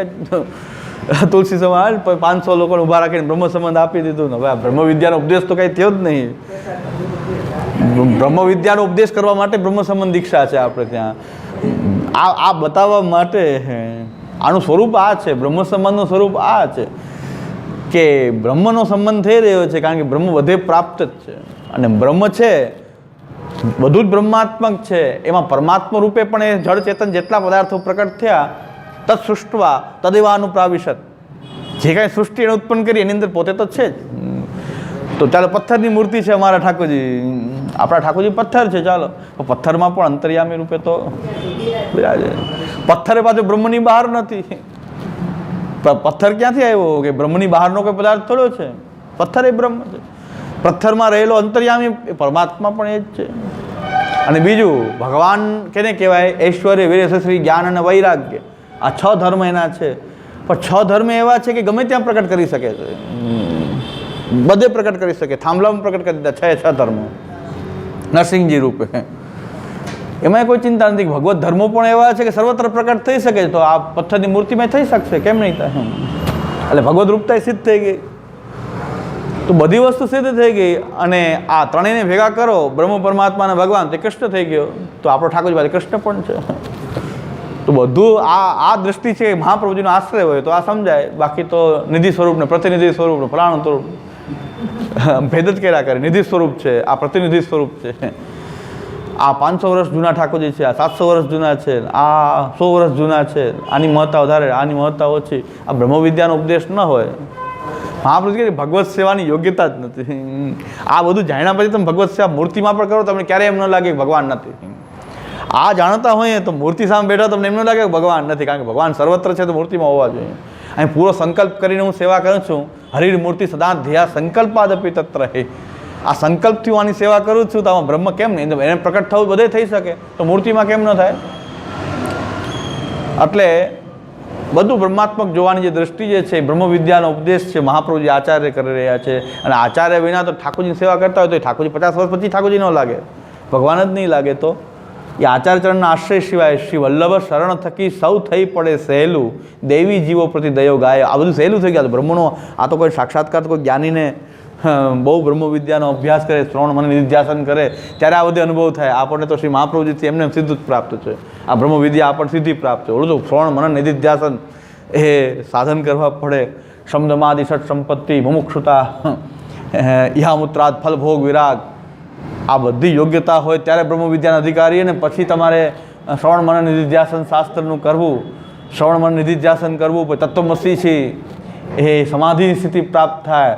તુલસી સમાજ 500 લોકોને ઊભા રાખીને બ્રહ્મ સંબંધ આપી દીધું ને. હવે આ બ્રહ્મ વિદ્યાનો ઉપદેશ તો કંઈ થયો જ નહીં. બ્રહ્મ વિદ્યાનો ઉપદેશ કરવા માટે બ્રહ્મ સંબંધ દીક્ષા છે આપણે ત્યાં. આ બતાવવા માટે આનું સ્વરૂપ આ છે. બ્રહ્મ સંબંધનું સ્વરૂપ આ છે કે બ્રહ્મનો સંબંધ થઈ રહ્યો છે કારણ કે બ્રહ્મ વધે પ્રાપ્ત જ છે. અને બ્રહ્મ છે બધું જ બ્રહ્માત્મક છે. એમાં પરમાત્મા રૂપે પણ એ જળ ચેતન જેટલા પદાર્થો પ્રકટ થયા તત્ સૃષ્ટવા તદેવાનુપ્રાવિશત. જે કાંઈ સૃષ્ટિ એને ઉત્પન્ન કરી એની અંદર પોતે તો છે જ. તો ચાલો પથ્થરની મૂર્તિ છે અમારા ઠાકોરજી. આપણા ઠાકોરજી પથ્થર છે. ચાલો પથ્થરમાં પણ અંતર્યામી રૂપે તો બિરાજે. પથ્થર એ પાછું બ્રહ્મની બહાર નથી. પથ્થર ક્યાંથી આવ્યો કે બ્રહ્મની બહારનો કોઈ પદાર્થ થોડો છે. પથ્થર એ બ્રહ્મ છે. પથ્થરમાં રહેલો અંતર્યામી પરમાત્મા પણ એ જ છે. અને બીજું ભગવાન કેને કહેવાય? ઐશ્વર્ય વીર શ્રી જ્ઞાન અને વૈરાગ્ય. આ 6 ધર્મ એના છે. પણ 6 ધર્મ એવા છે કે ગમે ત્યાં પ્રકટ કરી શકે છે. બધે પ્રકટ કરી શકે. થાંભલામાં પ્રકટ કરી દીધા 6 ધર્મો નરસિંહજી રૂપે. એમાં કોઈ ચિંતા નથી. ભગવત ધર્મો પણ એવા છે કે સર્વત્ર પ્રકટ થઈ શકે. તો આ પથ્થરની મૂર્તિમાં થઈ શકશે, કેમ નહીં થાય? એટલે ભગવત રૂપતા સિદ્ધ થઈ ગઈ. તો બધી વસ્તુ સિદ્ધ થઈ ગઈ. અને આ ત્રણેયને ભેગા કરો, બ્રહ્મ પરમાત્મા અને ભગવાન, તે કૃષ્ણ થઈ ગયો. તો આપણો ઠાકોરજી પાસે કૃષ્ણ પણ છે. તો બધું આ દ્રષ્ટિ છે. મહાપ્રભુજીનો આશ્રય હોય તો આ સમજાય. બાકી તો નિધિ સ્વરૂપને પ્રતિનિધિ સ્વરૂપને ફલાણું સ્વરૂપ ભેદ જ કર્યા કરે. નિધિ સ્વરૂપ છે, આ પ્રતિનિધિ સ્વરૂપ છે. આ 500 વર્ષ જૂના ઠાકોરજી છે, આ 700 વર્ષ જૂના છે, આ 100 વર્ષ જૂના છે. આની મહત્તા વધારે, આની મહત્તા ઓછી. આ બ્રહ્મ વિદ્યાનો ઉપદેશ ન હોય. મહાપ્રભુ કહે ભગવત સેવાની યોગ્યતા જ નથી. આ બધું જાણ્યા પછી તમે ભગવત સેવા મૂર્તિમાં પણ કરો, તમને ક્યારેય એમ ન લાગે કે ભગવાન નથી. આ જાણતા હોઈએ તો મૂર્તિ સામે બેઠા તમને એમ ન લાગે કે ભગવાન નથી. કારણ કે ભગવાન સર્વત્ર છે તો મૂર્તિમાં હોવા જોઈએ. અહીં પૂરો સંકલ્પ કરીને હું સેવા કરું છું. હરિર મૂર્તિ સદા ધ્યા સંકલ્પાદપી તત્ર હે. આ સંકલ્પથી હું આની સેવા કરું છું તો આમાં બ્રહ્મ કેમ નહીં? એને પ્રકટ થવું બધે થઈ શકે તો મૂર્તિમાં કેમ ન થાય? એટલે બધું બ્રહ્માત્મક જોવાની જે દ્રષ્ટિ જે છે બ્રહ્મ વિદ્યાનો ઉપદેશ છે મહાપ્રભુજી આચાર્ય કરી રહ્યા છે. અને આચાર્ય વિના તો ઠાકોરજીની સેવા કરતા હોય તો ઠાકોરજી 50 વર્ષ પછી ઠાકોરજી ન લાગે, ભગવાન જ નહીં લાગે. તો એ આચાર્યચરણના આશ્રય સિવાય શ્રી વલ્લભ શરણ થકી સૌ થઈ પડે સહેલું, દેવી જીવો પ્રતિ દયો ગાય. આ બધું સહેલું થઈ ગયા. બ્રહ્મનો આ તો કોઈ સાક્ષાત્કાર કોઈ જ્ઞાનીને બહુ બ્રહ્મ વિદ્યાનો અભ્યાસ કરે, શ્રવણ મન નિધ્યાસન કરે ત્યારે આ બધે અનુભવ થાય. આપણને તો શ્રી મહાપ્રભુજીથી એમને સીધું જ પ્રાપ્ત છે. આ બ્રહ્મ વિદ્યા આપણને સીધી પ્રાપ્ત છે. ઓલું તો શ્રવણ મન નિધ્યાસન એ સાધન કરવા પડે. શબ્દમાદિ ષટ સંપત્તિ મુમુક્ષુતા ઈહામૂત્રાદ ફલ ભોગ વિરાગ, આ બધી યોગ્યતા હોય ત્યારે બ્રહ્મ વિદ્યાના અધિકારી. અને પછી તમારે શ્રવણ મન નિધિધ્યાસન શાસ્ત્રનું કરવું, શ્રવણ મન નિધિધ્યાસન કરવું, પછી તત્વમસી છે એ સમાધિની સ્થિતિ પ્રાપ્ત થાય.